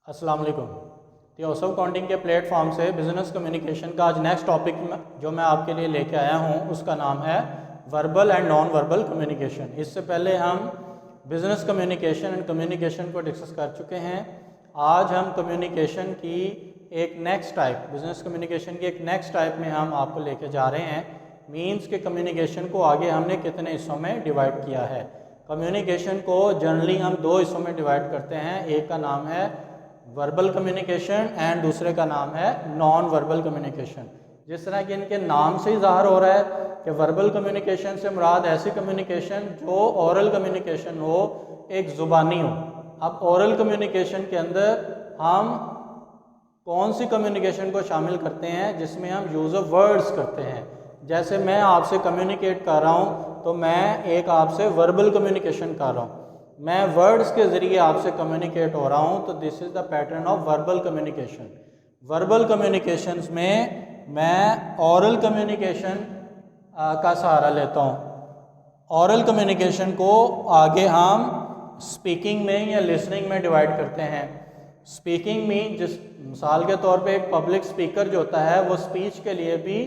अस्सलाम वालेकुम। थियोसॉफ काउंटिंग के प्लेटफॉर्म से बिज़नेस कम्युनिकेशन का आज नेक्स्ट टॉपिक जो मैं आपके लिए लेके आया हूँ उसका नाम है verbal and non verbal communication. इससे पहले हम बिज़नेस कम्युनिकेशन एंड कम्युनिकेशन को डिस्कस कर चुके हैं। आज हम कम्युनिकेशन की एक नेक्स्ट टाइप, बिज़नेस कम्युनिकेशन की एक नेक्स्ट टाइप में हम आपको लेके जा रहे हैं। मीन्स के कम्युनिकेशन को आगे हमने कितने हिस्सों में डिवाइड किया है। कम्युनिकेशन को जनरली हम दो हिस्सों में डिवाइड करते हैं। एक का नाम है वर्बल कम्युनिकेशन एंड दूसरे का नाम है नॉन वर्बल कम्युनिकेशन। जिस तरह कि इनके नाम से ही ज़ाहिर हो रहा है कि वर्बल कम्युनिकेशन से मुराद ऐसी कम्युनिकेशन जो ओरल कम्युनिकेशन हो, एक ज़ुबानी हो। अब ओरल कम्युनिकेशन के अंदर हम कौन सी कम्युनिकेशन को शामिल करते हैं जिसमें हम यूज़ ऑफ वर्ड्स करते हैं। जैसे मैं आपसे कम्युनिकेट कर रहा हूँ तो मैं एक आपसे वर्बल कम्युनिकेशन कर रहा हूँ, मैं वर्ड्स के ज़रिए आपसे कम्युनिकेट हो रहा हूँ, तो this is the pattern of verbal communication. Verbal communications में मैं ओरल कम्युनिकेशन का सहारा लेता हूँ। ओरल कम्युनिकेशन को आगे हम स्पीकिंग में या लिसनिंग में डिवाइड करते हैं। स्पीकिंग में जिस मिसाल के तौर पे एक पब्लिक स्पीकर जो होता है वो स्पीच के लिए भी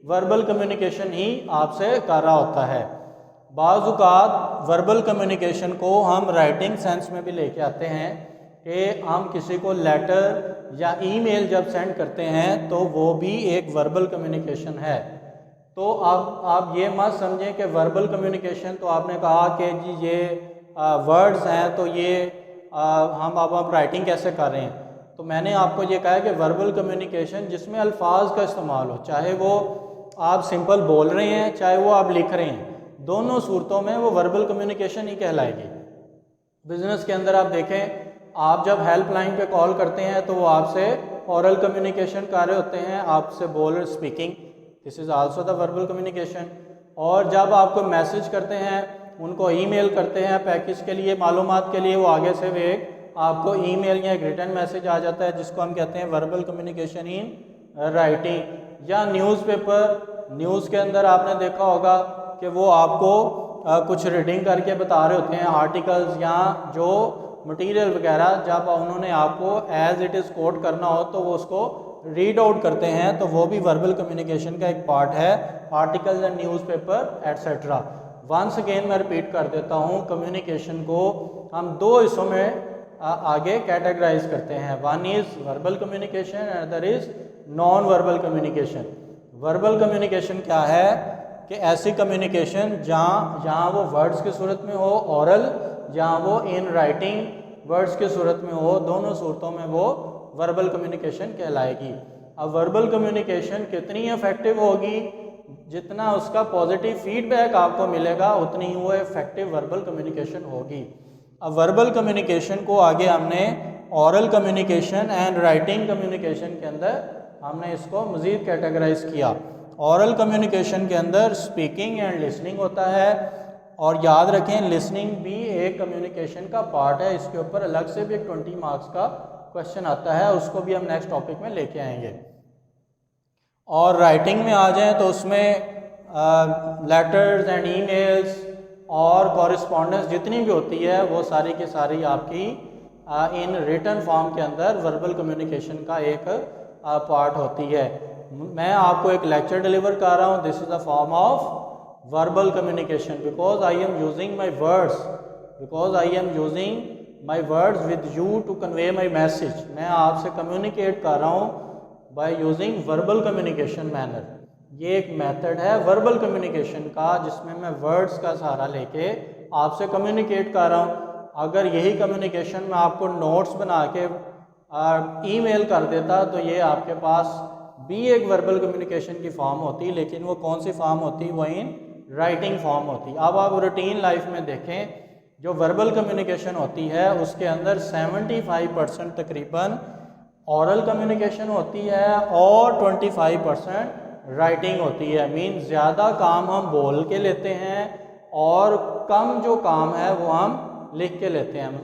वर्बल कम्युनिकेशन ही आपसे कर रहा होता है। बाज़ औक़ात वर्बल कम्युनिकेशन को हम राइटिंग सेंस में भी लेके आते हैं कि हम किसी को लेटर या ईमेल जब सेंड करते हैं तो वो भी एक वर्बल कम्युनिकेशन है। तो अब आप ये मत समझें कि वर्बल कम्युनिकेशन तो आपने कहा कि जी ये वर्ड्स हैं तो ये हम अब राइटिंग कैसे कर रहे हैं। तो मैंने आपको ये कहा है कि वर्बल कम्युनिकेशन जिसमें अल्फाज का इस्तेमाल हो, चाहे वो आप सिंपल बोल रहे हैं चाहे वो आप लिख रहे हैं, दोनों सूरतों में वो वर्बल कम्युनिकेशन ही कहलाएगी। बिजनेस के अंदर आप देखें, आप जब हेल्पलाइन पे कॉल करते हैं तो वो आपसे ओरल कम्युनिकेशन कर रहे होते हैं, आपसे बोल रहे speaking, this is also the verbal communication. और जब आपको मैसेज करते हैं, उनको ईमेल करते हैं पैकेज के लिए, मालूमात के लिए, वो आगे से वे आपको ईमेल या एक रिटर्न मैसेज आ जाता है जिसको हम कहते हैं वर्बल कम्युनिकेशन इन राइटिंग। या न्यूज़पेपर, न्यूज़ के अंदर आपने देखा होगा कि वो आपको कुछ रीडिंग करके बता रहे होते हैं आर्टिकल्स या जो मटेरियल वगैरह, जब उन्होंने आपको एज इट इज़ कोट करना हो तो वो उसको रीड आउट करते हैं, तो वो भी वर्बल कम्युनिकेशन का एक पार्ट है, articles and newspaper etcetera. Once again मैं रिपीट कर देता हूँ, कम्युनिकेशन को हम दो हिस्सों में आगे कैटेगराइज करते हैं। One is verbal communication and other is non verbal communication. Verbal communication क्या है कि ऐसी कम्युनिकेशन जहाँ वो वर्ड्स की सूरत में हो ओरल, जहाँ वो इन राइटिंग वर्ड्स की सूरत में हो, दोनों सूरतों में वो वर्बल कम्युनिकेशन कहलाएगी। अब वर्बल कम्युनिकेशन कितनी इफेक्टिव होगी, जितना उसका पॉजिटिव फीडबैक आपको मिलेगा उतनी ही वो इफेक्टिव वर्बल कम्युनिकेशन होगी। अब वर्बल कम्युनिकेशन को आगे हमने oral communication and writing communication के अंदर हमने इसको मज़ीद कैटेगराइज किया। ओरल कम्युनिकेशन के अंदर स्पीकिंग एंड लिसनिंग होता है, और याद रखें लिसनिंग भी एक कम्युनिकेशन का पार्ट है। इसके ऊपर अलग से भी एक 20 मार्क्स का क्वेश्चन आता है, उसको भी हम नेक्स्ट टॉपिक में लेके आएंगे। और राइटिंग में आ जाएं तो उसमें लेटर्स एंड ईमेल्स और कॉरेस्पॉन्डेंस जितनी भी होती है वो सारी की सारी आपकी इन रिटन फॉर्म के अंदर वर्बल कम्युनिकेशन का एक पार्ट होती है। मैं आपको एक लेक्चर डिलीवर कर रहा हूँ, this is the form of verbal communication because I am using my words, because I am using my words with you to convey my message. मैं आपसे कम्युनिकेट कर रहा हूँ by using verbal communication manner. ये एक method है verbal communication का जिसमें मैं वर्ड्स का सहारा लेके आपसे कम्युनिकेट कर रहा हूँ। अगर यही कम्युनिकेशन मैं आपको नोट्स बना के ईमेल कर देता तो ये आपके पास भी एक वर्बल कम्युनिकेशन की फॉर्म होती, लेकिन वो कौन सी फॉर्म होती, वो इन राइटिंग फॉर्म होती। अब आप रूटीन लाइफ में देखें, जो वर्बल कम्युनिकेशन होती है उसके अंदर 75% तकरीबन ओरल कम्युनिकेशन होती है और 25% राइटिंग होती है। मीन ज़्यादा काम हम बोल के लेते हैं और कम जो काम है वो हम लिख के लेते हैं।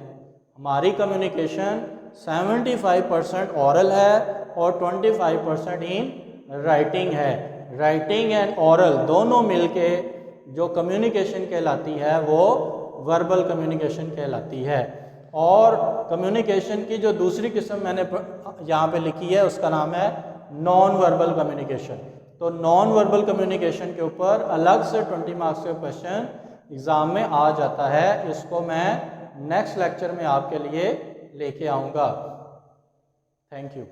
हमारी कम्युनिकेशन 75% ओरल है और 25% इन राइटिंग है। राइटिंग एंड ओरल दोनों मिलके जो कम्युनिकेशन कहलाती है वो वर्बल कम्युनिकेशन कहलाती है। और कम्युनिकेशन की जो दूसरी किस्म मैंने यहाँ पे लिखी है उसका नाम है नॉन वर्बल कम्युनिकेशन। तो नॉन वर्बल कम्युनिकेशन के ऊपर अलग से 20 मार्क्स का क्वेश्चन एग्ज़ाम में आ जाता है। इसको मैं नेक्स्ट लेक्चर में आपके लिए लेके आऊँगा। Thank you.